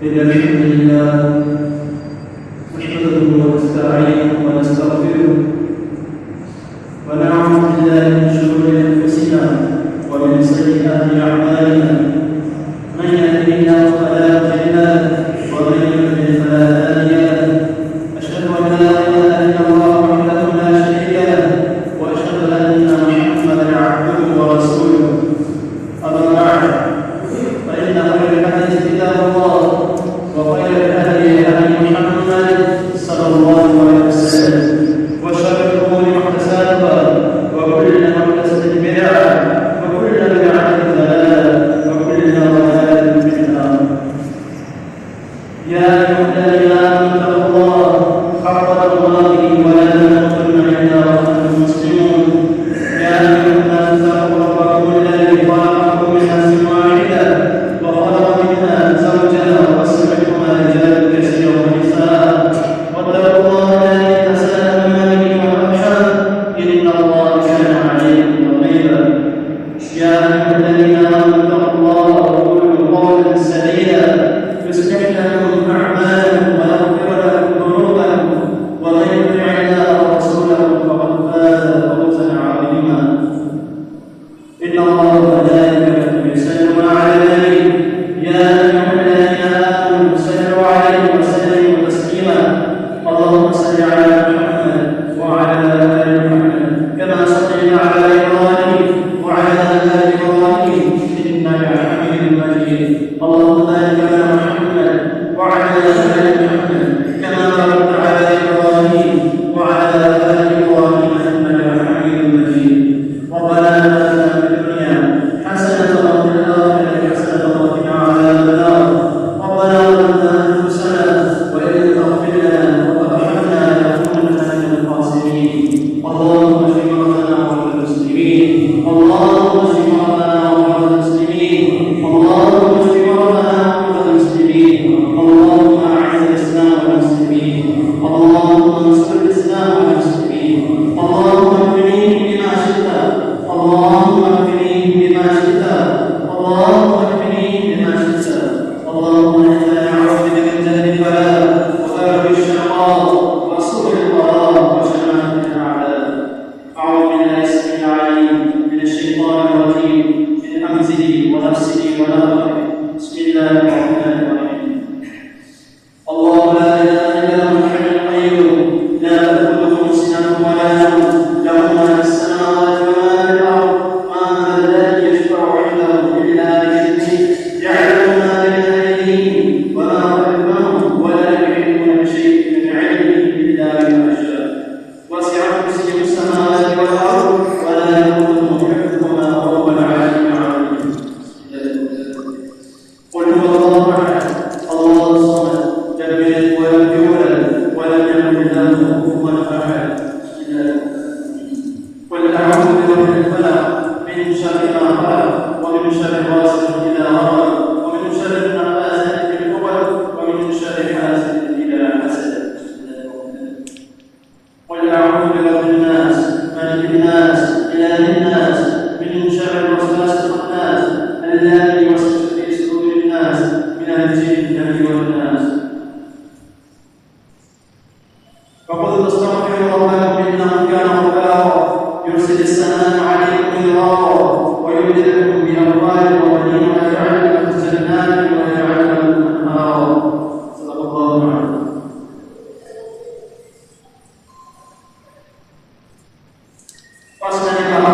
إن الحمد لله نحمده ونستعينه ونستغفره ونعوذ بالله من شرور أنفسنا ومن سيئات أعمالنا. من يهده الله فلا مضل له ومن يضلل فلا هادي له. أشهد أن لا إله إلا الله وحده لا شريك له وأشهد أن محمدا عبده ورسوله. أما بعد فإن خير الحديث كتاب الله وخير الهدي هدي محمد صلى الله عليه وسلم وشر الأمور محدثاتها وكل محدثة بدعة وكل بدعة ضلالة وكل ضلالة في النار. يا أيها الذين آمنوا اتقوا الله حق تقاته ولا تموتن إلا وأنتم مسلمون. يا أيها الناس اتقوا ربكم الذي خلقكم من نفس واحدة وخلق منها زوجها وبث منهما رجالا كثيرا ونساء واتقوا الله الذي تساءلون به والأرحام إن الله كان عليكم رقيبا. يا أيها الذين آمنوا اتقوا الله وقولوا قولا سديدا يصلح لكم أعمالكم ويغفر لكم ذنوبكم ومن يطع الله ورسوله فقد فاز فوزا عظيما. إن الله وملائكته يصلون على النبي يا أيها الذين آمنوا صلوا عليه وسلموا تسليما. اللهم صل على محمد وعلى آل محمد كما صليت على إبراهيم وعلى آل إبراهيم إنك حميد مجيد. اللهم بارك على محمد وعلى آل محمد كما باركت على إبراهيم وعلى آل إبراهيم إنك حميد مجيد. ربنا آتنا في الدنيا حسنة وفي الآخرة حسنة وقنا عذاب النار. ربنا ظلمنا أنفسنا وإن لم تغفر لنا وترحمنا لنكونن من الخاسرين. اللهم اشف مرضانا ومرضى المسلمين. اللهم اشف مرضانا ومرضى المسلمين. اللهم اشف مرضانا ومرضى المسلمين. اللهم أعز الإسلام والمسلمين. اللهم انصر الإسلام والمسلمين. اللهم اكفنيهم بما شئت. اللهم اكفنيهم بما شئت. اللهم اكفنيهم بما شئت. اللهم إنا نعوذ بك من جهل البلاء وغرق الشقاء وسوء القضاء وشماتة الأعداء. أعوذ بالله السميع العليم من الشيطان الرجيم من همزه ونفسه ونفخه. بسم الله الرحمن الرحيم. الله لا إله إلا هو الحي القيوم لا تأخذه سنة ولا نوم له ما في السماوات وما في الأرض. من ذا الذي يشفع عنده إلا بإذنه يعلم ما بين أيديهم وما خلفهم ولا يحيطون بشيء من علمه إلا بما شاء. وسع كرسيه السماوات والأرض ولا يؤوده حفظهما وهو العلي العظيم. قل هو الله أحد الله الصمد لم يلد ولم يولد ولم يكن له كفوا أحد. قل أعوذ برب الفلق من شر ما خلق ومن شر غاسق إذا وقب ومن شر النفاثات في العقد ومن شر حاسد إذا حسد. قل أعوذ برب الناس ملك الناس إله الناس من شر الوسواس الخناس الذي يوسوس في صدور الناس من الجنة والناس. فقل تستغفروا ربكم إنه كان غفارا يرسل السماء عليكم مدرارا ويمددكم بأموال وبنين ويجعل لكم جنات ويجعل لكم أنهارا. صدق الله العظيم. Rasanya kami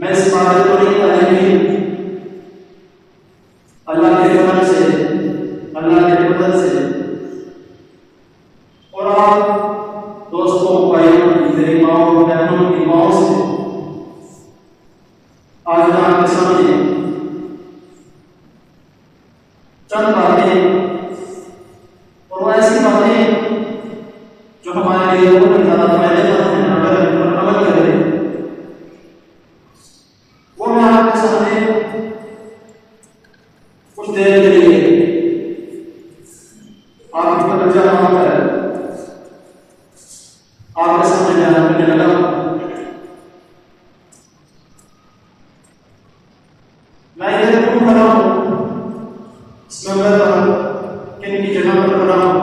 میں اس قابل تو نہیں تھا، لیکن اللہ کے فضل سے، اللہ کے فضل سے اور آپ دوستوں، بھائیوں، میری ماؤں، بہنوں کی ماؤں سے آج میں آپ کے سامنے چند باتیں، اور وہ ایسی باتیں جو ہمارے لیے بہت زیادہ فائدے مند ہیں اگر ہم پر عمل کریں، وہ میں آپ کے سامنے کچھ دیر کے لیے آپ کی توجہ مانگ کر آپ کے سامنے بیان کرنے لگا۔ میں ادھر کیوں کھڑا ہوں، اس میں کن کی جگہ پر کھڑا ہوں،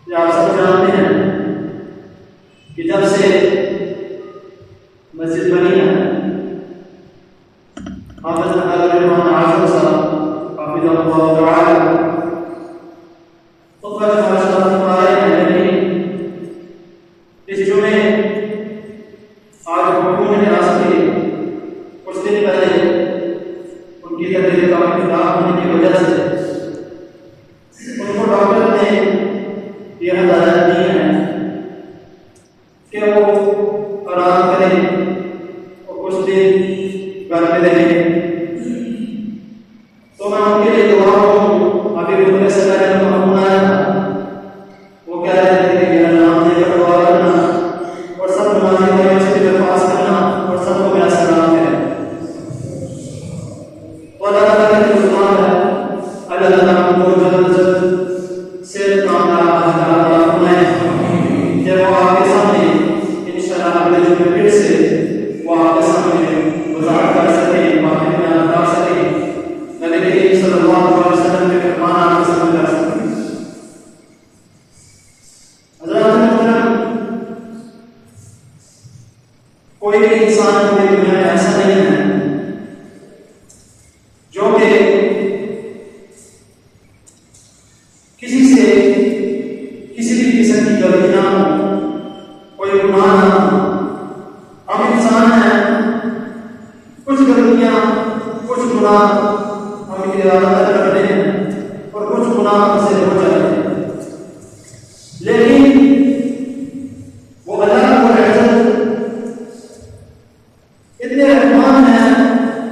یہ آپ سب جانتے ہیں کہ جب سے مسجد بنی ہے، حافظ الرحمن عاشق صاحب حافظہ اللہ تعالی خطبہ ماشاء فرمائے ہیں، لیکن اس جمعے آج حکومت ریاست کے کچھ دن پہلے ان کی طبیعت کافی خراب ہونے کی وجہ سے ان کو ڈاکٹر نے یہ ہدایت دی ہے کہ وہ آرام کریں اور کچھ دن گھر میں رہیں، تو میں ان کے لیے دعا ہوں۔ ابھی ان سے پہلے فون آیا تھا، وہ کہہ رہے تھے کہ میرا نام لے کر دعا کرنا اور سب نمازی بھائیوں سے بھی درخواست کرنا اور سب کو میرا سلام ہے۔ اور اللہ تعالیٰ کی دعا ہے اللہ تعالیٰ ہم کو جلد جلد صحت کامیاب عطا فرمائے کہ وہ آپ کے سامنے انشاءاللہ اگلے جمعے پھر سے وہ آپ کے سامنے وضاحت کر سکیں، واقعی بیان کر سکیں، نبی کریم صلی اللہ علیہ وسلم کے فرمان آپ کے سامنے کر سکیں۔ حضرات محترم، کوئی بھی انسان پوری دنیا میں ایسا نہیں ہے جو کہ کسی سے کسی بھی قسم کی غلطی نہ ہو، کوئی گناہ نہ ہو۔ ہم انسان ہیں، کچھ غلطیاں، کچھ گناہ ہم کی ارادہ کرتے ہیں اور کچھ گناہ ہم سے ہو جاتے ہیں، لیکن وہ اللہ کو عزت اتنے رحمان ہیں،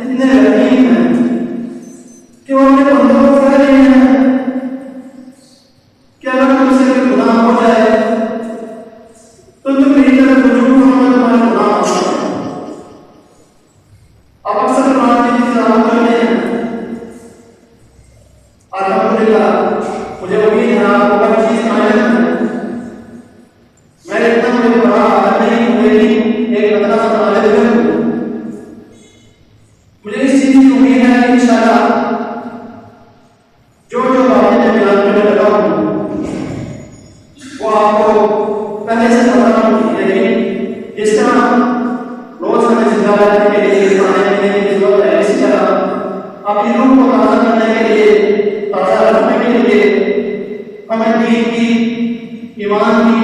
اتنے رحیم ہیں کہ وہ اپنے بندوں کو کہہ رہے ہیں کہ اگر تم سے کوئی گناہ ہو جائے تو تم میری طرف رجوع کرو، میں تمہارے گناہ معاف کروں گا۔ اب اکثر قرآن کی تلاوت کرتے ہیں، الحمدللہ مجھے امید ہے آپ کو ہر چیز قائم ہے، میں اتنا مجھے بڑا عالم نہیں ہوں لیکن ایک قطرہ سا طالب علم ہوں، مجھے اس چیز کی امید ہے کہ انشاءاللہ جو باتیں میں بیان کرنے لگا ہوں وہ آپ کو پہلے سے پتہ ہوگی، لیکن جس طرح روز ہمیں زندہ رہنے کے لیے کھانے پینے کی ضرورت ہے، اسی طرح اپنی روح کو تازہ کرنے کے لیے، تازہ رکھنے کے لیے ہمیں دین کی، ایمان کی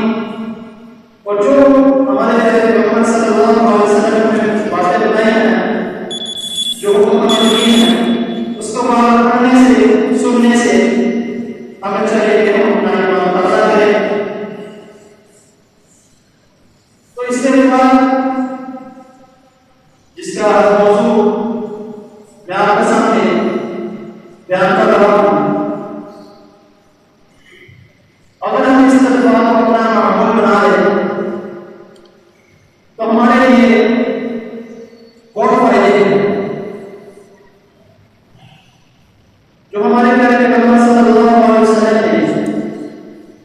اور جو ہمارے پیغمبر صلی اللہ علیہ وسلم نے باتیں بتائی ہیں، جو حکم دی ہیں، اس کو پڑھنے سے، سننے سے ہمیں چاہیے کہ ہم اپنا ایمان تازہ کریں۔ تو اس کے بعد جس کا موضوع میں آپ کے سامنے بیان کر رہا ہوں، اگر ہم اس طرح کو اپنا معمول بنا لیں تو ہمارے لیے بہت فائدے ہیں۔ جو ہمارے پیارے پیغمبر صلی اللہ علیہ وسلم نے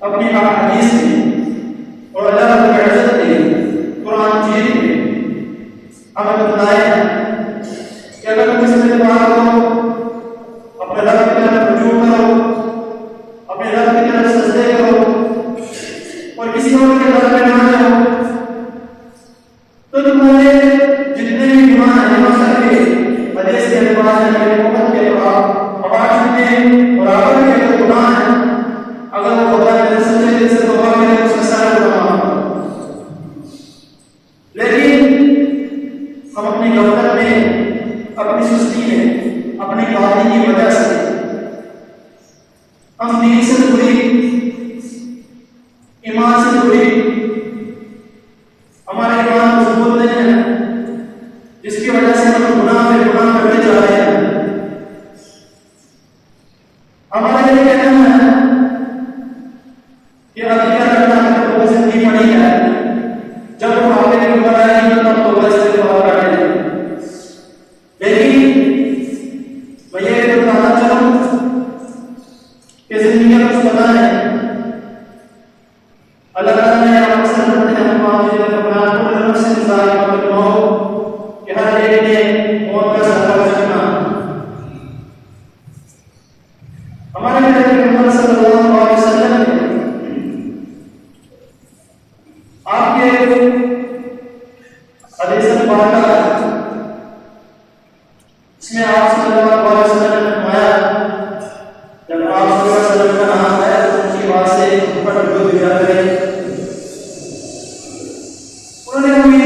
اپنی احادیث میں اور اللہ رب العزت نے قرآن مجید میں ہمیں بتایا ہے کہ اگر تم اس میں دعا کرو، اپنے رب کی طرف رجوع کرو، اپنے رب کی طرف سجدے کرو اور کسی اور کے در پہ نہ جاؤ، تو تمہارے جتنے بھی گناہ ہیں مثلا کہ حدیث کے الفاظ ہیں کہ محمد کے آواز میں اور آگر کے اگر گناہ ہیں، اگر وہ خدا کے سچے دل سے توبہ کرے اس کا سارا گناہ معاف۔ لیکن ہم اپنی غفلت میں، اپنی سستی میں، اپنی غلطی کی وجہ سے ہم دین سے دوری، ایمان سے دوری، ہمارے ایمان مضبوط نہیں ہے، جس کی وجہ سے ہم گناہ پہ گناہ کرتے جا رہے ہیں۔ ہمارے لیے کہنا ہے کہ عقیدہ رکھنا توبہ زندگی پڑی ہے، جب ہم آگے کی عمر آئے گی تب توبہ استغفار کریں گے۔ لیکن میں یہ بتانا چاہوں کہ زندگی کا کچھ پتہ نہیں، اللہ تعالیٰ نے اکثر کرتے ہیں کہ ہر ایک نے موت کا سفر چکنا۔ ہمارے نبی محمد صلی اللہ علیہ وسلم نے آپ کے حدیث مبارکہ اس میں آپ صلی اللہ علیہ وسلم نے فرمایا، جب آپ صلی اللہ علیہ وسلم کا نام ہے تو ان کی بات سے اوپر جو دیا کرے۔ انہوں نے ہمیں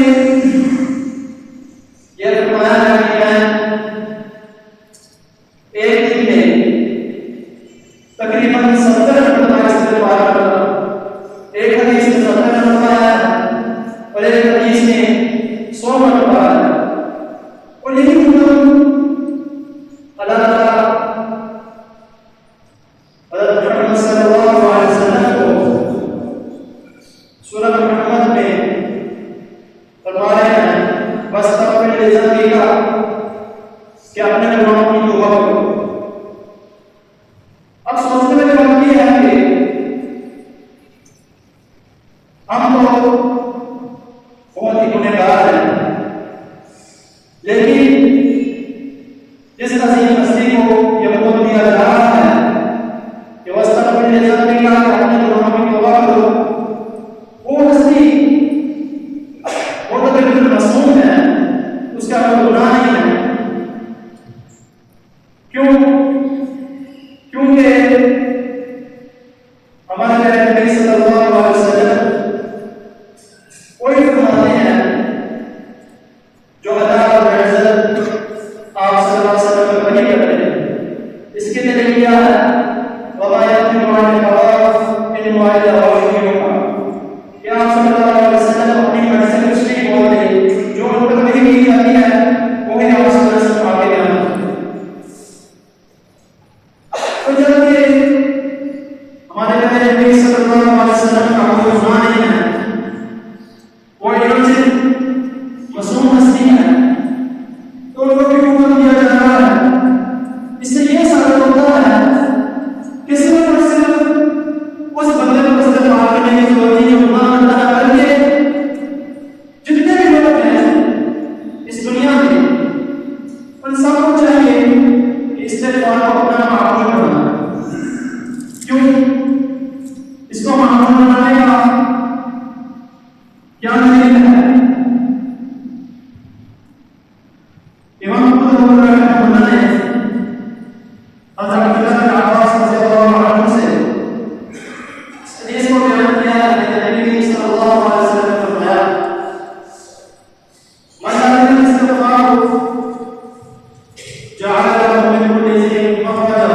یہ فرمایا کہ میں ایک دن میں تقریباً 70 مرتبہ استغفار کرتا ہوں۔ ایک حدیث میں 70 مرتبہ ہے اور ایک حدیث میں 100 مرتبہ ہے، اور یہی مطلب اللہ تعالیٰ حضرت محمد صلی اللہ علیہ وسلم کو سورہ محمد میں فرما رہے ہیں، واستغفر لذنبک، کہ اپنے گناہوں کی توبہ کرو۔ اب سوچنے والی بات یہ ہے کہ ہم تو بہت ہی گنہگار ہیں، لیکن جس عظیم ہستی کو یہ بول دیا جا رہا ہے کہ واستغفر لذنبک، کہ اپنے گناہوں کی توبہ کرو، وہ ہستی وہ تو بالکل معصوم ہے، اس کا کوئی گناہ نہیں ہے۔ کیونکہ ہمارے نبی صلی اللہ علیہ وسلم کوئی فرماتے ہیں جو اللہ اور عزت آپ صلی اللہ علیہ وسلم کو نہیں کرتے ہیں۔ اس کے دلیل کیا ہے؟ وَمَا يَنطِقُ عَنِ الْهَوَىٰ إِنْ هُوَ إِلَّا وَحْيٌ يُوحَىٰ، کہ آپ صلی اللہ علیہ وسلم اپنی مرضی سے کچھ نہیں بولتے، جو ان پر وحی کی جاتی ہے وہی آپ صلی اللہ علیہ وسلم آگے بیان کرتے ہیں۔ تو جب کہ ہمارے نبی صلی اللہ علیہ وسلم کا کوئی گناہ نہیں ہے، وہ انسان معصوم ہستی ہے، تو ان کو بھی حکم دیا جا رہا ہے۔ اس سے یہ ثابت ہوتا ہے کہ صرف اور صرف اس بندے کو استغفار کرنے کی ضرورت نہیں ہے، گناہ کرتا ہے، بلکہ جتنے بھی لوگ ہیں اس دنیا میں ان سب کو چاہیے کہ استغفار کو اپنا معمول بنائیں۔ کیوں؟ اس کو معمول بنانے کا کیا دلیل ہے؟ امام ابو داؤد رحمہ اللہ نے حضرت عبداللہ بن عباس رضی اللہ عنہ سے اس حدیث کو بیان کیا ہے کہ نبی صلی اللہ علیہ وسلم نے فرمایا، من لم يستغفر جعل له من كل ضيق مخرجا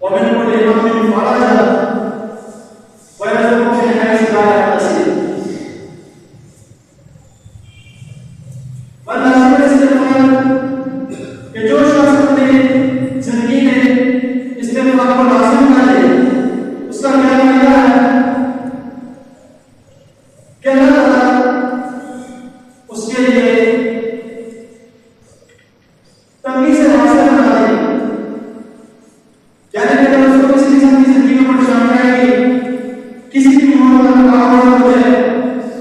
ومن كل هم فرجا ويرزقه من حيث لا يحتسب۔ من لم يستغفر، کہ جو شخص اپنی زندگی میں استغفار کو لازم کر لے، اس کا کیا فائدہ ہے کہ اللہ تعالیٰ اس کے لیے تنگی سے حاصل بنا دے، یعنی کہ اگر اس کو کسی قسم کی زندگی میں پریشانی آئے گی، کسی بھی معاملہ کا کام ہو جائے،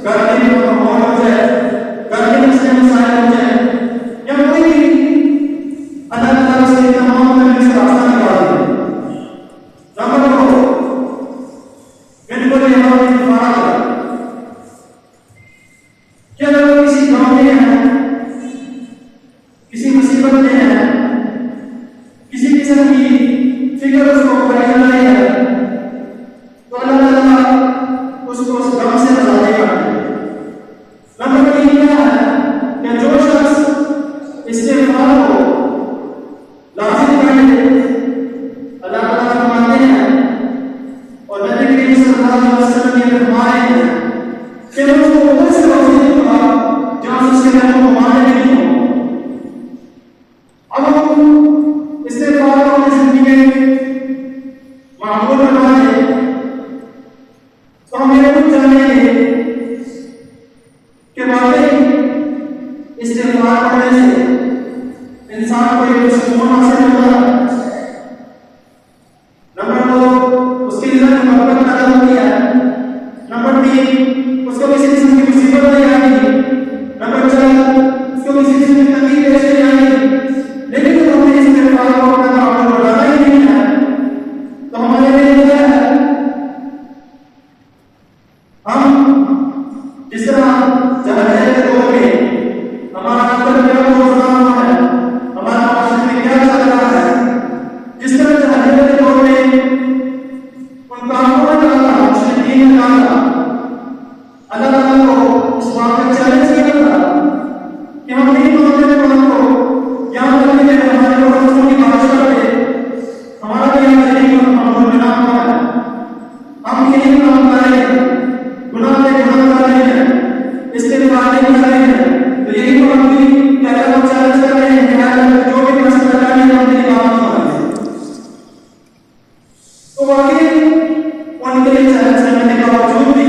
گھر کے ماحول ہو جائے، گھر کے مسئلے مسائل ہو جائے، یا کوئی بھی، اللہ تعالیٰ سے تمام تنگی سے راستہ نکال دے۔ نمبر 2، بالکل یہ بات فرق ہے کہ اگر کسی گاؤں میں ہے سے ہم کو مانے نہیں ہو. اب ہم استغفار کو اپنی زندگی میں معمول بنا لیں تو ہم یہ خود جانیں گے کہ واقعی استغفار کرنے سے انسان کو ایک سکون حاصل ہوتا ہے. نمبر 2 اس کی دل میں محبت پیدا ہوتی ہے. نمبر 3 اس کو کسی قسم کی مصیبت نہیں آتی. نمبر 4 اس کو کسی قسم کی تکلیف پیش نہیں آئی. لیکن جب ہم نے استغفار کو اپنا معمول بنانا ہی نہیں ہے تو ہمارے لیے کیا ہے؟ ہم جس طرح جہاں کے دور میں ہمارا اندر کیا گزرا ہوا ہے، ہمارا معاشرے میں کیا چل رہا ہے، جس طرح جہاں کے دور میں ان کاموں نے ڈالا، مشرکین نے ڈالا، اللہ تعالیٰ کو اس بات کا چیلنج کیا تھا کہ ہم نہیں مانتے قرآن کو، یہاں تک کہ ہمارے پڑوسیوں کی بادشاہ پہ ہمارا یہاں یہی معمول بنا ہوا ہے، ہم یہی کام کر رہے ہیں، گناہ کر رہے ہیں، استغفار نہیں کر رہے ہیں. تو یہی تو ہم بھی کیا ہم چیلنج کر رہے ہیں کہ جو بھی مسئلہ ہے ہم تیری بات مان لیں. تو واقعی ان کے لیے چیلنج کرنے کے باوجود بھی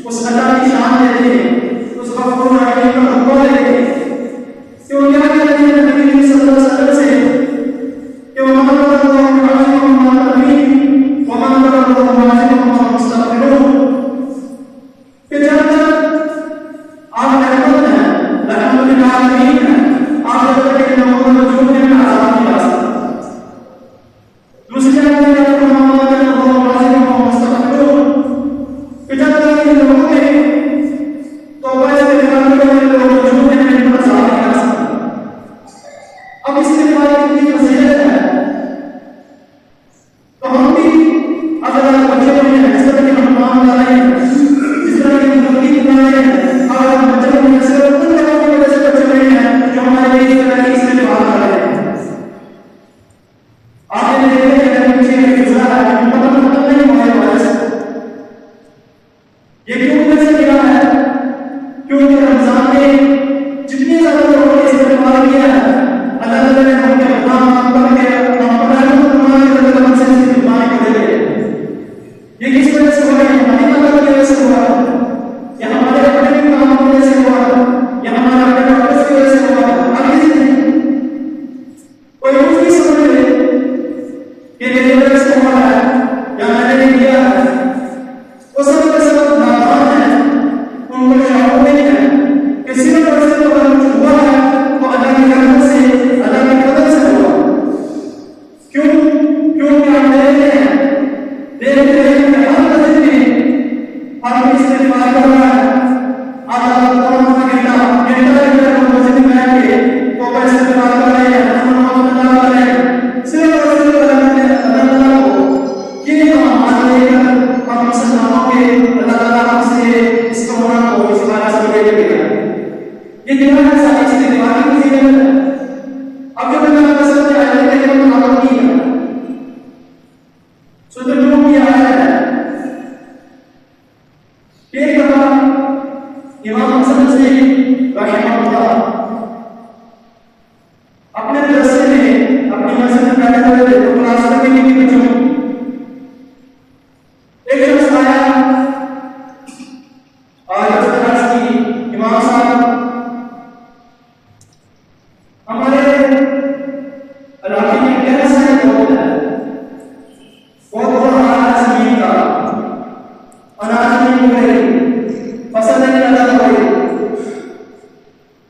اس اللہ کی شان دیتے ہیں، اس غفور رحیم کا حکم دیتے ہیں کہ وہ کیا کہتے ہیں نبی صلی اللہ علیہ وسلم سے کہ وہ مان کر اللہ معاشی و معاشی و مان کر اللہ معاشی و مستقبلون کہ جب تک آپ رحمت ہیں، الحمدللہ عالمین ہیں، آپ جب تک کہ لوگوں کو وجود میں عذاب نہیں آ سکتا. دوسری جگہ میں جب تک محمد اللہ معاشی و مستقبلون کہ جب تک کہ لوگوں میں توبہ استغفار کرنے والے لوگ وجود میں نہیں عذاب نہیں آ سکتا. اب استغفار کی فضیلت ہے تو ہم بھی اگر بچے ہوئے ہیں اس طرح کے ہم کام کر رہے ہیں، اس طرح کی تکلیف کر رہے ہیں، اگر ہم بچے ہوئے ہیں صرف ان لوگوں کی وجہ سے بچے ہوئے ہیں جو ہمارے لیے اس طرح کی اس میں بات کر رہے ہیں. آپ نے دیکھا ہے کہ پیچھے گزرا ہے ختم نہیں ہوا ہے وائرس. یہ کیوں وجہ سے کیا ہے؟ کیونکہ رمضان میں جتنے زیادہ لوگوں نے استغفار کیا ہے اللہ تعالیٰ نے ہم کے گناہ معاف کر کے ہم پر رحمت فرما کے اللہ ہم سے استغفار کو دے گئے. یہ کس وجہ سے ہوا ہے؟ ہماری مدد کی وجہ سے ہوا ہے، یا ہمارے اپنے بھی کام کی وجہ سے ہوا ہے، یا ہمارے اپنے ڈاکٹرز کی وجہ سے ہوا ہے. آگے سے نہیں کوئی روز نہیں سمجھ لے کہ میری وجہ سے ہوا ہے یا میں نے نہیں کیا ہے. وہ سب کے سب نادان ہیں، ان کو شعور نہیں ہے کہ صرف اور صرف اگر کچھ ہوا ہے تو اللہ کی رحمت سے، اللہ کی قدر سے ہوا. کیونکہ ہم دیکھتے ہیں کہ ہر مسجد میں ہر کوئی استغفار کر رہا ہے. آدھا گھنٹہ ہم مسجد میں بیٹھ کے توبہ استغفار کر رہے ہیں، اللہ کر رہے ہیں، صرف اور صرف اللہ تعالیٰ کو یہ مان لے کر ہم مسلمانوں کے اللہ تعالیٰ ہم سے اس کورونا کو اس بارہ سے لے کے گیا. یہ کتنا ساری استغفار کی فضیلت ہے. اب جب اللہ کا سب سے آئے کہ ہم عمل کی ہے سورۃ النور کی آیت ہے کہ ایک دفعہ امام حسن بصری رحمہ اللہ اپنے مدرسے میں اپنی مسجد میں بیٹھے ہوئے تھے تو کلاس میں بھی بچوں ایک شخص آیا اور اس طرح کی امام صاحب ہمارے علاقے میں کیا سائے بہت ہے، بہت بڑا حال ہے زمین کا، اناج نہیں ہو رہی، فصل نہیں پیدا ہو رہی.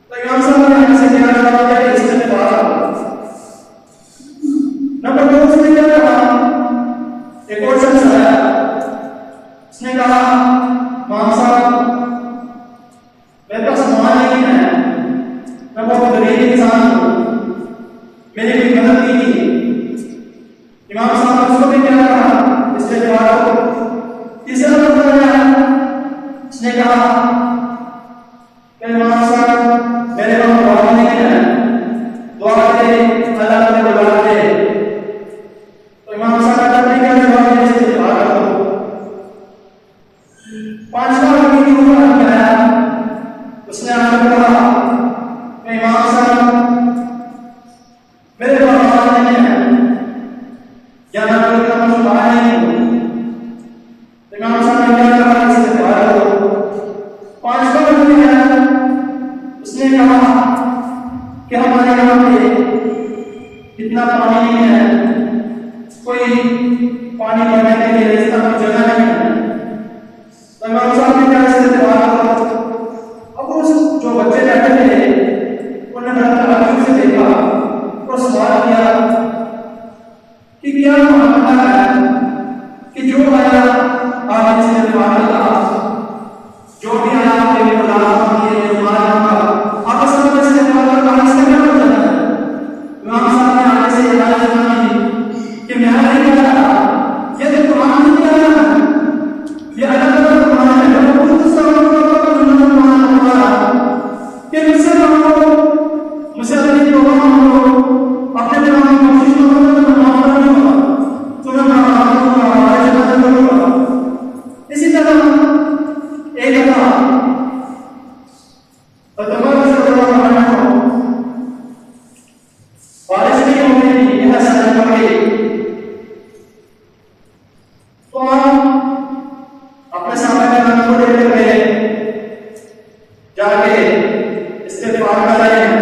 تو امام صاحب نے ہم سے کیا جواب دیا کہ استغفار. نمبر 2 اس نے کیا کہا، ایک اور شخص آیا، اس نے کہا امام صاحب میرے پاس مال نہیں ہے، میں بہت غریب انسان ہوں، میری کوئی مدد نہیں کی. امام صاحب اس کو بھی کیا کہا استغفار کو. تیسرا نمبر آیا، اس نے کہا کہ امام صاحب میرے پاس دعا نہیں ہے، دعا دے اللہ تعالیٰ کو بلا دے. تو امام صاحب نے کیا جواب دیا استغفار کرو. پانچواں آدمی کی عمر آیا، اس نے آ کر کہا کہ امام صاحب میرے پاس نہیں ہے یا میں کوئی کام چھپا نہیں ہوں. امام صاحب نے کیا کہا اس سے باہر ہو. 5 بار ہے اس نے کہا کہ ہمارے یہاں پہ اتنا پانی نہیں ہے, کوئی پانی بھرنے کے لیے اس طرح کوئی جگہ نہیں ہے. تو امام صاحب نے کیا اس سے باہر. اب اس جو بچے بیٹھے تھے انہوں نے تعجب سے دیکھا اور سوال کیا کہ کیا معاملہ ہے کہ جو آیا آپ سے بات کا جو بھی آیا آپ کے خلاف یہ مارا آپ اس طرح سے بات کا اس سے کیا ہوتا ہے. امام صاحب نے آگے سے ہدایت مانگی کہ میں نہیں کہہ رہا یہ تو قرآن نہیں کہہ رہا یہ اللہ تعالیٰ کا قرآن ہے. میں خود اس طرح کہ مجھ سے مانگو مجھ سے اپنی توبہ مانگو اپنے دماغ میں کوشش کرو تو میں معاف کر دوں گا تمہیں میں معاف کروں گا ہمارے جنت کروں گا. اسی طرح ایک دفعہ فتح صلی اللہ علیہ وسلم بارش نہیں ہو رہی تھی یہ حسن پڑ گئی تو ہم اپنے سامنے کا کو دیکھتے ہوئے جا کے استغفار کر رہے ہیں,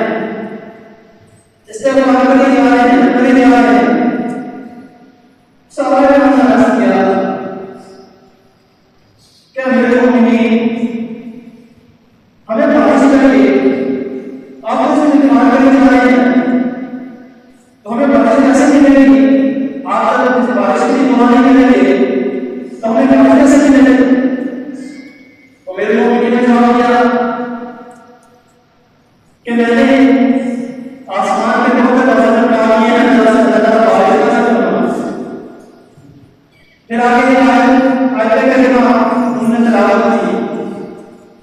استغفار کر رہے ہیں. سوال ہے میں عرض کیا کہ میرے مومنین ہمیں بارش چاہیے, آپ اس میں استغفار کرنے جا رہے ہیں تو ہمیں بارش کیسے ملے گی. آپ بارش کی دعا نہیں کریں گے تو ہمیں بارش کیسے ملے گی. تو میرے مومنین نے جواب دیا کہ میں نے آسمان کے بہت بہت کام کیا ہے اللہ سے اللہ بارش کا کرنا. پھر آگے آیت کریمہ انہوں نے تلاوت کی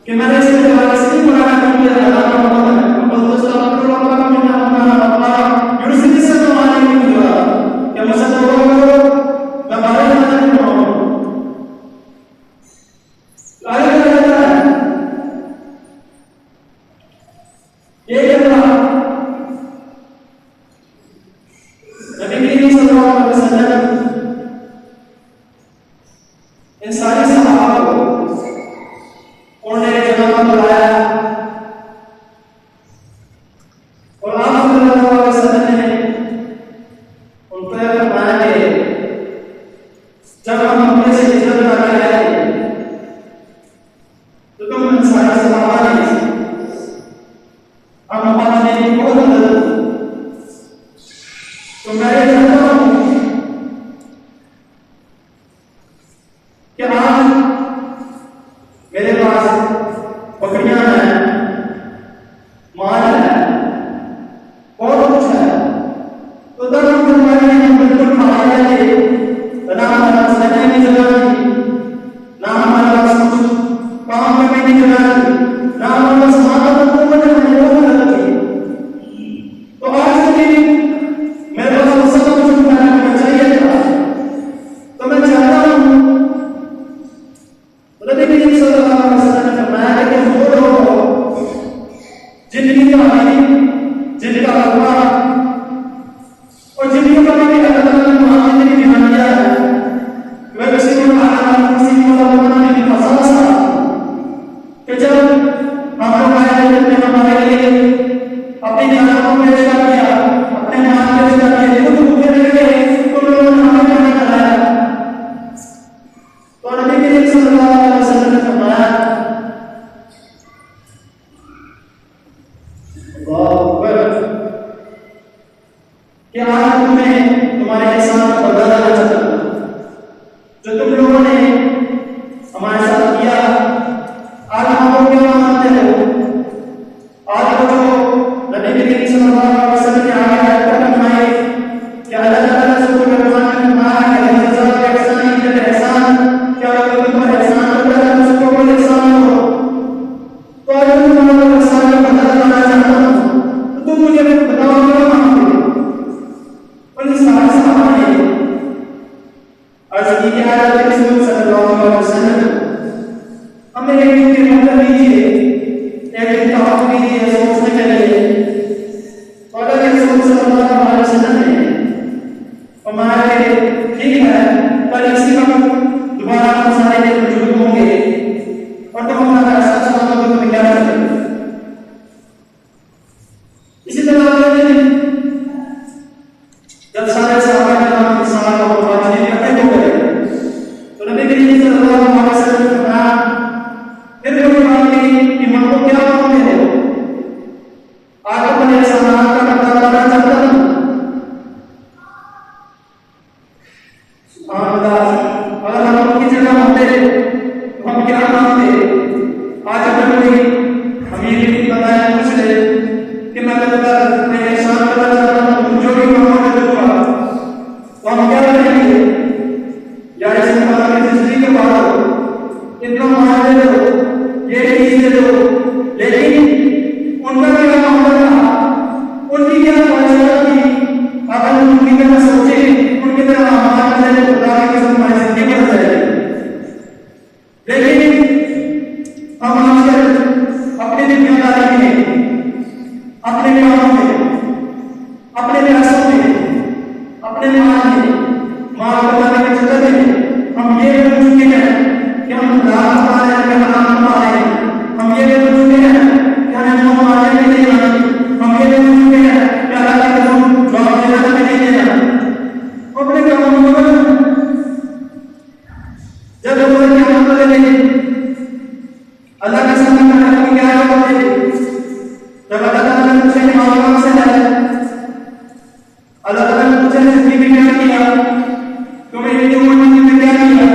کہ میں نے اس میں بارش نہیں پڑھانا کیونکہ اللہ کا بہت ہے بہت استغفر اللہ من اللہ یرسل السماء علیکم مدرارا کہ مجھ سے توبہ کرو میں بارش نہ کروں. آیت کہتا ہے یہ کہتا نبی کریم صلی اللہ علیہ وسلم ان سارے صحابہ کو انہوں نے ایک جگہ پر بلایا اور آپ صلی اللہ علیہ وسلم نے ان کو فرمایا کہ جب ہم اپنے سے ہجرت کر کے آئے تو تم ان سارے صحابہ نے ہم اپنے کی بہت مدد تو میں یہ چاہتا ہوں کہ آج میرے پاس بکریاں ہیں, مال ہے, بہت کچھ ہے, تو تب ہم ہم بالکل کھانے لگے نہ ہمارا سہنے کی جگہ نہیں, نہ ہمارے پاس کچھ کام کرنے کی جگہ نہیں, نہ ہمارے پاس سامان تو آج کے میرے پاس سب کچھ کرنا چاہیے تھا. تو میں چاہتا ہوں نبی کریم صلی اللہ علیہ وسلم نے فرمایا کہ وہ لوگ جن کی تعلیم جن کا اخبار اور جن کی کبھی اللہ تعالیٰ نے معاملے کی بیماریاں ہے میں کسی کو کسی کو بنانے کی فضا سا کہ جب ہم لوگ آئے جب ہمارے لیے اپنی جانوں کو پیش کر دیا اپنے مال پیش کر دیا خود بھوکے رہ گئے تو لوگوں نے ہمیں کھانا کھلایا. تو نبی کریم صلی اللہ علیہ وسلم نے فرمایا اللہ اکبر کہ آج تمہیں تمہارے احسان کا بدلہ دینا چاہتا ہوں جو تم لوگوں نے ہمارے ساتھ کیا. آج ہم لوگ کیا مانتے ہو, آج وہ جو نبی کریم صلی اللہ علیہ وسلم نے آگے آیت پر فرمائی کہ اللہ تعالیٰ نے سورۃ الرحمن میں فرمایا کہ جزاء الاحسان الا الاحسان, کیا اگر تم پر احسان کرتا ہے تو اس کو کوئی احسان ہو. تو اگر تم تمہارا احسان کا بدلہ لینا چاہتا ہو تو تم مجھے بتاؤ کیا مانگتے ہو. اور اس سارے صحابہ نے عرض کی کہ اللہ کے رسول صلی اللہ علیہ وسلم ہمیں ایک دن کے مطلب دیجیے, ایک دن کا وقت دیجیے, آج اپنے احسانات کا پتہ لگانا چاہتا ہوں. سبحان اللہ، اگر ہم ان کی جگہ ہوتے تو ہم کیا مانتے؟ آج اگر کوئی ہمیں یہ بھی بتایا پوچھ لے کہ میں اپنے احسان کرنا چاہتا ہوں، جو بھی مانگو میں دوں گا، تو ہم کیا کریں گے؟ یا اس طرح کی زندگی کے بعد اتنا مان دے دو، یہ چیز دے دو، لیکن ان کا کیا معاملہ تھا؟ ان کی کیا خواہشات تھی؟ اگر ان کی طرح سوچیں، ان کی طرح ہمارے سے خدا کی قسم ہماری زندگی بدل جائے گی. لیکن ہم آج اپنی دنیا داری میں، اپنے کاموں میں، اپنے پیسوں میں، اپنے مال بتانے کے چکر میں ہم یہ بول چکے ہیں کہ ہم رات پا رہے ہیں کہ حرام پا رہے ہیں. ہم یہ بول چکے ہیں کہ ہمیں منہ مارنے میں نہیں آنا. ہم یہ بول چکے ہیں کہ اللہ کی قسم جواب دینا میں نہیں دینا. اپنے کاموں میں بدل جب وہ کیا مطلب ہے اللہ کے سامنے کرنے کی کیا جواب دے؟ جب اللہ تعالیٰ نے پوچھا کہ معاملہ سے ہے، اللہ تعالیٰ نے پوچھا زندگی میں کیا کیا، تمہیں یہ زندگی میں کیا کیا،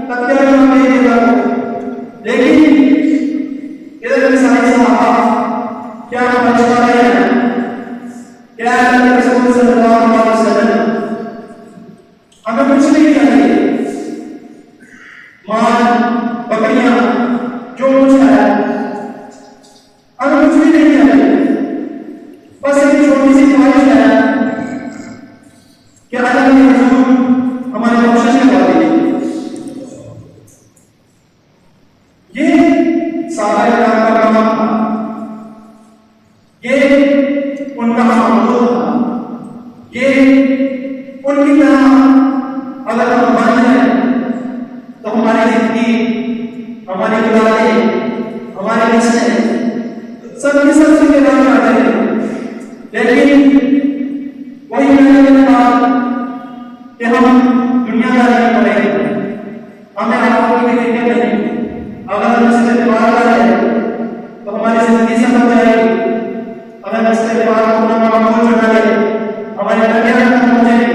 تب کیا جواب دے دے گا. لیکن ادھر کے سارے صحابہ کیا بچا رہے ہیں؟ کیا اللہ کے رسول صلی اللہ علیہ وسلم ہمیں کچھ نہیں چاہیے، مال بکریاں جو کچھ ہے ہمیں کچھ بھی نہیں چاہیے. بس ایک چھوٹی سی خواہش ہے کہ اللہ کے رسول ہمارے بخشش کے وعدے. یہ صحابہ کرام کا کام تھا، یہ ان کا معمول تھا. یہ ان کی طرح اگر ہم بن جائیں تو ہماری زندگی، ہماری اولادیں، ہمارے نسلیں سب کی سب سے پیدا آ جائے. لیکن وہی میں نے کہا کہ ہم دنیا داری میں پڑے ہیں، ہمیں آپ کی فکر نہیں. اگر ہم اس سے اعتبار کریں تو ہماری زندگی سے بن جائے گی. اگر اس سے اعتبار کو اپنا معمول بنا لے ہمارے درمیان ختم ہو جائے گی.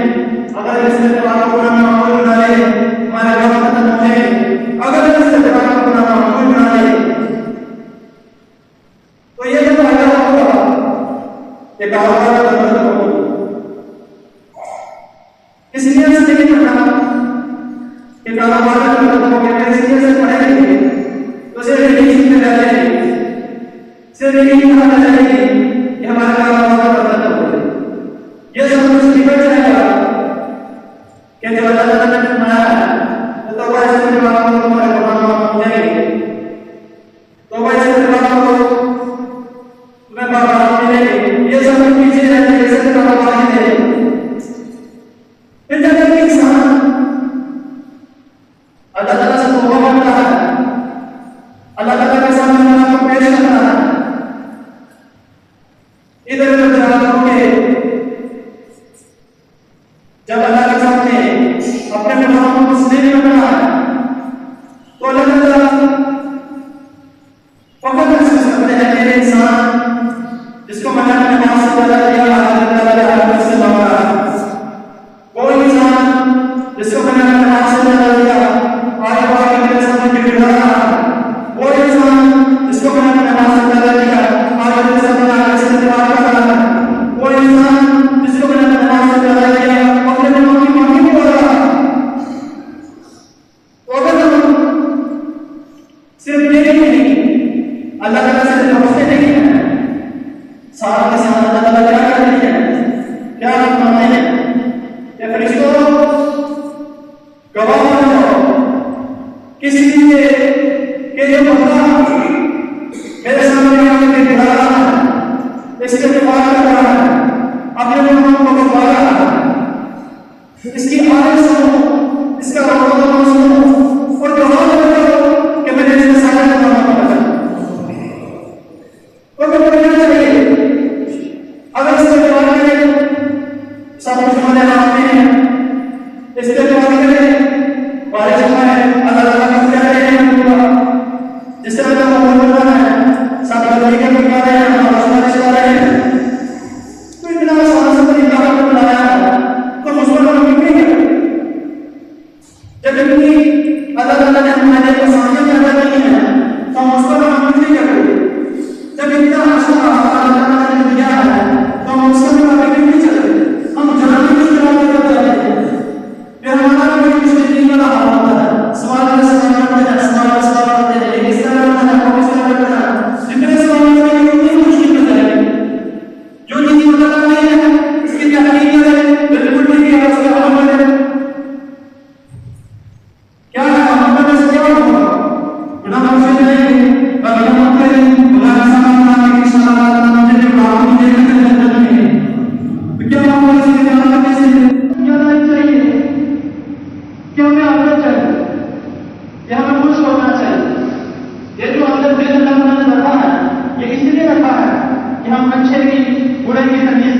اگر اس سے اعتبار کو اپنا معمول بنا لے ہمارے وقت ختم ہو جائے گی. اگر اس سے اعتبار کو اپنا معمول بنا لے تو یہ جو فائدہ ہوگا کہ کاروبار کا مطلب ہوگا. اس لیے سے نہیں پڑھنا کہ کاروبار کا مطلب ہوگا، اس لیے سے پڑھیں گے تو صرف یہی سیکھنے رہ جائیں گے، صرف یہی کہا رہ جائے گی کہ ہمارا کاروبار کا مطلب ہوگا. یہ سب کچھ نکل جائے گا کہ جب اللہ تعالیٰ نے فرمایا ہے تو وہ ایسے اعتبار کو تمہارے قرآن ہو جائے گی، تو وہ ایسے اعتبار کو تمہیں باہر ملے گی. یہ سب پیچھے رہتے ہیں، ایسے کاروبار ہی دے. پھر جب ایک انسان اللہ تعالیٰ سے توبہ کرتا ہے، اللہ تعالیٰ کے سامنے اللہ کو پیش کرتا ہے، ادھر ادھر جاتا ہوں کہ جب اللہ کے سامنے اپنے گناہوں کو سنے کرتا ہے تو اللہ تعالیٰ فقط محسوس کرتے ہیں میرے انسان جس کو میں نے اپنے نماز سے پیدا کیا، اللہ تعالیٰ سے مانگا. کوئی انسان جس کو میں نے اپنے نماز سے پیدا کیا آج بار میرے سامنے گر رہا ہے، کوئی انسان جس کو میں نے اپنے نماز سے پیدا کیا آج میرے سامنے آگے سے انتظار کر رہا ہے، کوئی انسان جس کو میں نے اپنے نماز سے پیدا کیا اپنے نماز کی معافی بھی ہو رہا ہے. تو اگر ہم صرف یہ نہیں اللہ تعالیٰ سے بخشتے نہیں ہیں، ساتھ کے ساتھ اللہ تعالیٰ کیا کرتے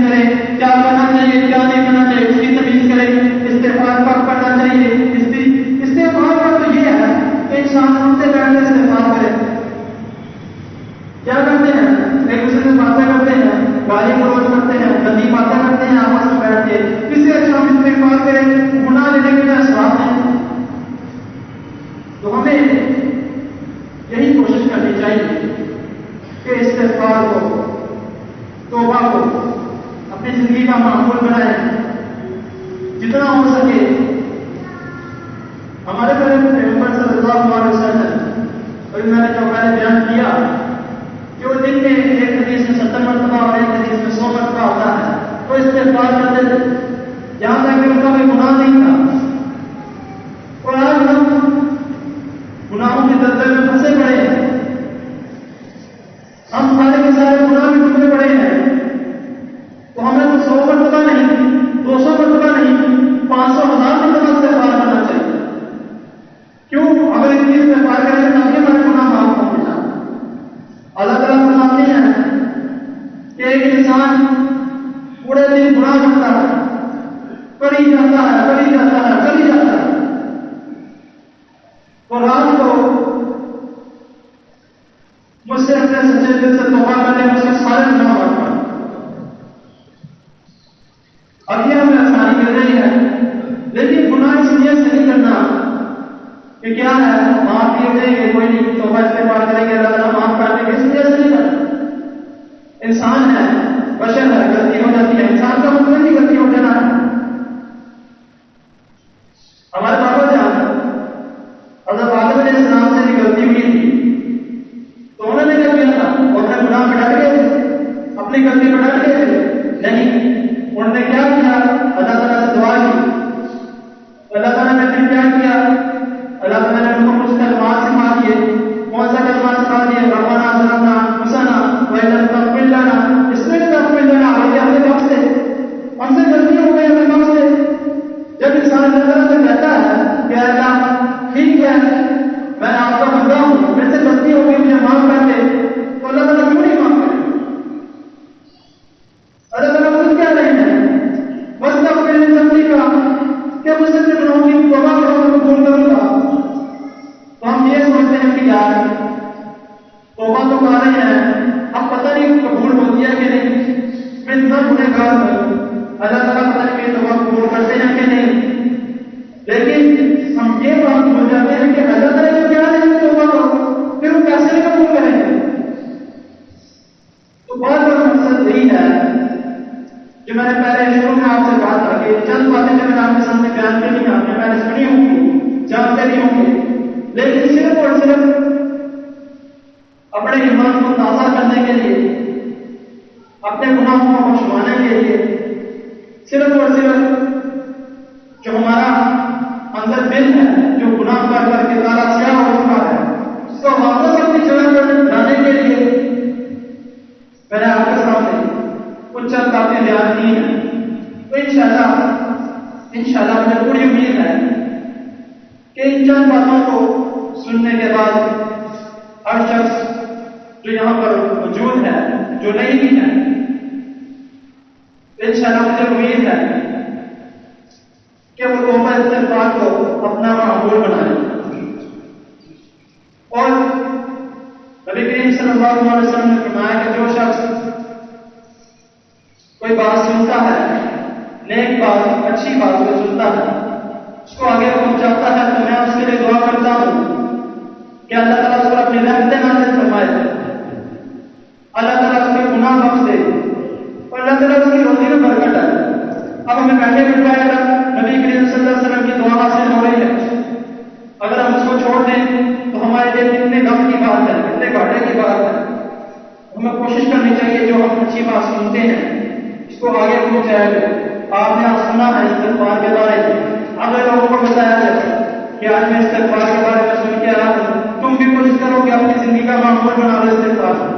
کرے کیا کرنا چاہیے کیا نہیں کرنا چاہیے اس کی تمیز کرے. استغفار کب کرنا چاہیے. استغفار کا تو یہ ہے کہ انسان اٹھتے بیٹھتے استغفار کرے. کیا کرتے ہیں ایک دوسرے سے باتیں کرتے ہیں گالی گلوچ کرتے ہیں گندی باتیں کرتے ہیں آپس میں بیٹھ کے اس سے اچھا ہم استغفار کریں گناہ لینے کے لیے اثرات ہیں. تو ہمیں یہی کوشش کرنی چاہیے کہ استغفار کو توبہ کو اپنی زندگی کا معمول بنائیں جتنا ہو سکے. ہمارے پیغمبر صلی اللہ علیہ وسلم اور میں نے جو پہلے بیان کیا کہ وہ دن میں ایک حدیث میں 70 مرتبہ اور ایک حدیث میں 100 مرتبہ ہوتا ہے تو استغفار کرتے تھے جہاں تک کہ ان کا کوئی گناہ نہیں تھا. اور آج ہم گناہوں کی دلدل میں پھنسے پڑے ہیں. ہم سارے کے سارے گناہ میں ڈوبے پڑے ہیں. تو ہمیں تو 100 مرتبہ نہیں 200 مرتبہ نہیں 500,000 مرتبہ استغفار کرنا چاہیے. کیوں؟ اگر اتنی استغفار کریں گے تب ہمارے گناہ معاف ہوں گے. اللہ تعالیٰ فرماتے ہیں کہ ایک انسان پورے دن گناہ کرتا ہے کری جاتا ہے اور رات کو مجھ سے اپنے سچے دل سے توبہ کرنے مجھ سے سارے گناہ معاف کر. اب یہ ہمیں آسانی مل رہی ہے لیکن گناہ اس نیت سے نہیں کرنا کہ کیا ہے معاف کیے جائیں گے کوئی نہیں توبہ استغفار کریں گے اللہ تعالیٰ معاف کر دیں گے. اس نیت سے نہیں کرنا. انسان ہے بشر ہے غلطی ہو جاتی ہے. انسان کا مطلب نہیں غلطی ہو جانا ہے. ہمارے بابا جان حضرت آدم علیہ السلام سے بھی غلطی ہوئی تھی تو انہوں نے کیا کیا تھا وہ اپنے گناہ پہ ڈٹ گئے تھے اپنی غلطی پہ ڈٹ گئے تھے نہیں. انہوں نے کیا کیا اللہ تعالیٰ سے دعا کی. اللہ تعالیٰ نے پھر کیا کیا اللہ تعالیٰ نے ان کو کچھ کلمات سکھا دیے. کون سا کلمات سکھا دیے ربنا ظلمنا انفسنا وان لم تغفر لنا استغفر لنا اور اپنے کام سے ہم سے غلطی ہو گئی اپنے کام سے. جب انسان اللہ تعالیٰ سے کہتا ہے کہ اللہ ٹھیک ہے میں آپ کا بندہ ہوں میرے سے غلطی ہو گئی مجھے معاف کر دے تو اللہ تعالیٰ کیوں نہیں معاف کرے. اللہ تعالیٰ خود کہہ رہے ہیں بس تب میری غلطی کا کہ مجھ سے گناہوں کی توبہ کروں گا قبول کروں گا. تو ہم یہ سوچتے ہیں کہ یار توبہ تو کر رہے ہیں اب پتہ نہیں قبول ہوتی ہے کہ نہیں. میں اتنا گنہگار ہوں اللہ تعالیٰ پتہ نہیں میری توبہ قبول کرتے ہیں کہ نہیں. لیکن ہم یہ بات بھول جاتے ہیں کہ اللہ تعالیٰ نے کیا نہیں توبہ کرو پھر وہ کیسے نہیں قبول کریں گے. تو بہت بڑا مقصد یہی ہے کہ میں نے پہلے شروع میں آپ سے کہا تھا کہ چند باتیں جو میں نے آپ کے سامنے بیان کرنی ہیں آپ نے پہلے سنی ہوں گی جانتے نہیں ہوں گے لیکن صرف اور صرف اپنے ایمان کو تازہ کرنے کے لیے اپنے گناہوں کو بخشوانے کے لیے صرف اور صرف جو ہمارا اندر دل ہے جو گناہ کر کے تارا سیاہ ہو چکا ہے اس کو واپس اپنی جگہ پر لانے کے لیے میں نے آپ کے سامنے کچھ چند باتیں بیان کی ہیں. تو انشاءاللہ مجھے پوری امید ہے کہ ان چند باتوں کو سننے کے بعد ہر شخص جو یہاں پر موجود ہے جو نہیں بھی ہے انشاءاللہ مجھے امید ہے کہ وہ توبہ استغفار کو اپنا معمول بنائے. اور نبی کریم صلی اللہ علیہ وسلم نے فرمایا کہ جو شخص کوئی بات سنتا ہے نیک بات اچھی بات کو سنتا ہے اس کو آگے پہنچاتا ہے تو میں اس کے لیے دعا کرتا ہوں کہ اللہ تعالیٰ اس کو اپنی رحمت نازل فرمائے اللہ تعالیٰ اس کے گناہ بخش دے اور اللہ تعالیٰ اس کی روزی میں برکت ہے. اب ہمیں بیٹھے بٹھائے نبی کریم صلی اللہ علیہ وسلم کی دعا حاصل ہو رہی ہے. اگر ہم اس کو چھوڑ دیں تو ہمارے لیے کتنے غم کی بات ہے کتنے گھاٹے کی بات ہے. ہمیں کوشش کرنی چاہیے جو ہم اچھی بات سنتے ہیں اس کو آگے پہنچایا جائے. آپ نے آج سنا ہے استغفار کے بارے میں اگر لوگوں کو بتایا جائے کہ آج میں استغفار کے بارے میں سن کے آیا ہوں تم بھی کوشش کرو کہ اپنی زندگی کا معمول بنا لو استغفار.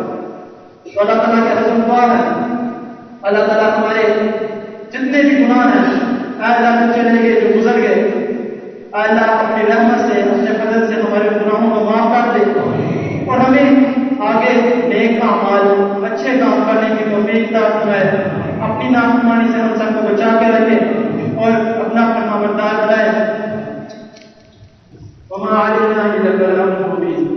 تو اللہ تعالیٰ کے حضرت دعا ہے اللہ تعالیٰ ہمارے جتنے بھی گناہ ہیں اللہ جو چلے گئے جو گزر گئے اللہ اپنی رحمت سے اپنے فضل سے ہمارے گناہوں کو معاف کر دے اور ہمیں آگے نیک اعمال اچھے کام کرنے کی توفیق عطا فرمائے. اپنی نافرمانی سے ہم سب کو بچا کے رکھے اور اپنا فرمانبردار بنائے. وما علينا الا البلاغ المبين.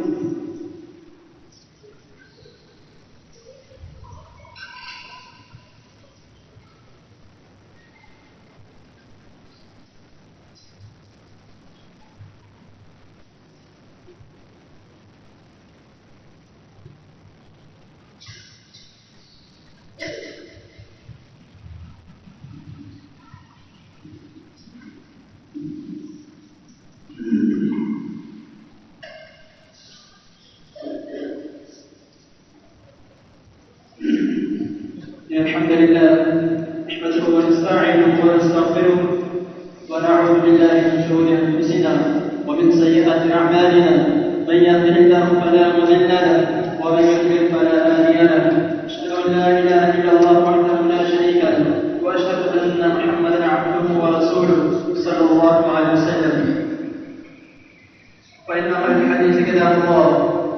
الحمد لله نحمده ونستعينه ونستغفره ونعوذ بالله من شرور انفسنا ومن سيئات اعمالنا من يهده الله فلا مضل له ومن يضلل فلا هادي له. اشهد ان لا اله الا الله وحده لا شريك له واشهد ان محمدا عبده ورسوله صلى الله عليه وسلم. فان خير الحديث كتاب الله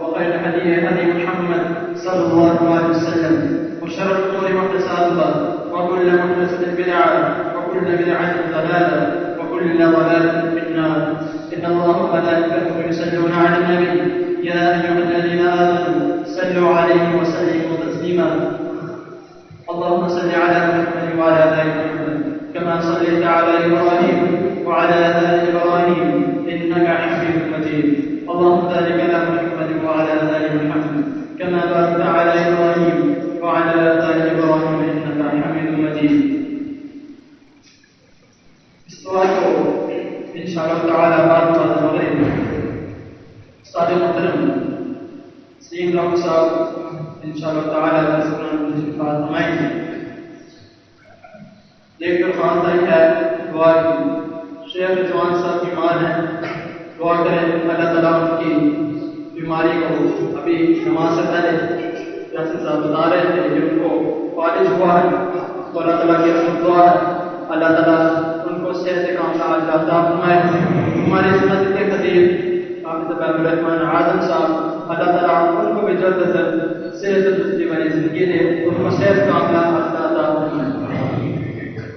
وخير الهدي هدي محمد صلى الله عليه وسلم وشر الأمور محدثاتها وكل محدثة بدعة وكل بدعة ضلالة وكل ضلالة في النار. إن الله وملائكته يصلون على النبي يا أيها الذين آمنوا صلوا عليه وسلموا تسليما. اللهم صل على محمد وعلى آل محمد كما صليت على إبراهيم وعلى آل إبراهيم إنك حميد مجيد. اللهم بارك على محمد وعلى آل محمد كما باركت على إبراهيم وعلى آل إبراهيم إنك حميد مجيد. اس دعا کو انشاءاللہ تعالی بعد مغرب استاد محترم سید راؤ صاحب انشاءاللہ تعالی درس فرمائیں گے. دیکھ کر خان تک ہے دعا کی. شیخ جوان صاحب بیمار ہیں, دعا کریں اللہ تعالیٰ ان کی بیماری کو ابھی نماز سے پہلے جیسے صاحب بتا رہے تھے کہ ان کو فالج ہوا ہے تو اللہ تعالیٰ کی رحمت دعا ہے اللہ تعالیٰ ان کو صحت کاملہ عطا فرمائے. ہمارے اس مسجد کے خطیب حافظ عبد الرحمن اعظم صاحب اللہ تعالیٰ ان کو بھی جلد از جلد صحت تندرستی والی زندگی دے, ان کو صحت کاملہ عطا فرمائے.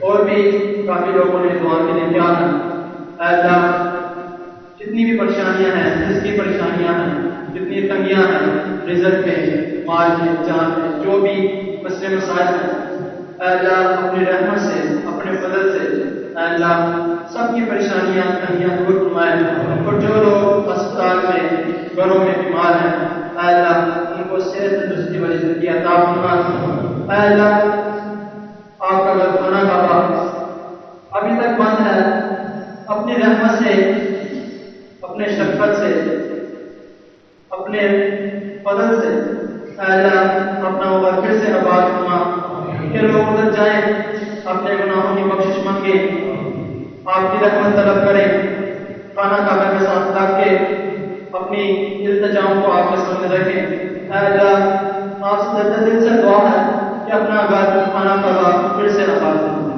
اور بھی کافی لوگوں نے دعا کے لیے کیا ہے. اے اللہ جتنی بھی پریشانیاں ہیں, جس کی پریشانیاں ہیں, جتنی تنگیاں ہیں, رزق میں, مال میں, جان میں, جو بھی مسئلے مسائل ہیں, اے اللہ اپنی رحمت سے, اپنے فضل سے اے اللہ سب کی پریشانیاں تنگیاں دور فرمائے. اور جو لوگ اسپتال میں, گھروں میں بیمار ہیں, اے اللہ ان کو صحت تندرستی والی زندگی عطا فرما. اے اللہ آپ کا گھر خانہ کعبہ ابھی تک بند ہے, اپنی رحمت سے, اپنے شفقت سے, اپنے فضل سے اے اللہ اپنا وقت پھر سے آباد فرما کہ لوگ ادھر جائیں, اپنے گناہوں کی بخشش مانگے, آپ کی رحمت طلب کریں, خانہ کعبہ کے ساتھ لگ کے اپنی التجاؤں کو آپ کے سامنے رکھیں. اے اللہ آپ سے درد دل سے دعا ہے کہ اپنا گھر خانہ کعبہ پھر سے آباد فرما.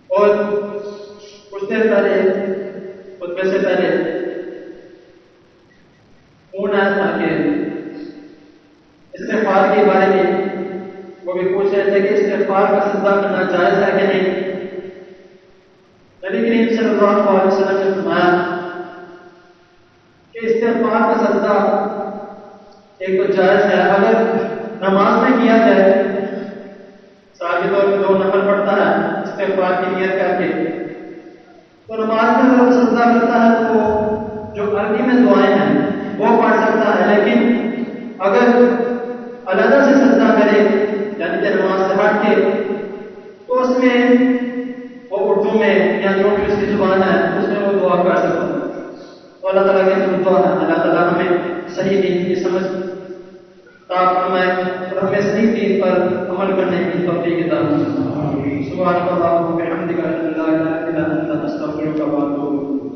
اور کچھ دیر پہلے خطبے سے پہلے فون آیا تھا کہ استغفار کے بارے میں وہ بھی پوچھ رہے تھے کہ استغفار کا سجدہ کرنا جائز ہے کہ نہیں. نبی کریم صلی اللہ علیہ وسلم نے فرمایا کہ استغفار کا سجدہ ایک تو جائز ہے اگر نماز میں کیا جائے, ثابت طور پہ 2 نفل پڑھتا ہے استغفار کی نیت کر کے, تو نماز میں اگر وہ سجدہ کرتا ہے تو جو عربی میں دعائیں ہیں وہ پڑھ سکتا ہے. لیکن اگر علیحدہ سے سجدہ کرے یعنی کہ نماز سے ہٹ کے, تو اس میں وہ اردو میں یا جو بھی اس کی زبان ہے اس میں وہ دعا کر سکتا ہے. تو اللہ تعالیٰ کے دعا ہے اللہ تعالیٰ ہمیں صحیح دین کی سمجھ عطا فرمائے اور ہمیں صحیح دین پر عمل کرنے کی توفیق عطا فرمائے. سبحان اللہ و بحمدہ لا الہ الا انت استغفرک و اتوب الیک.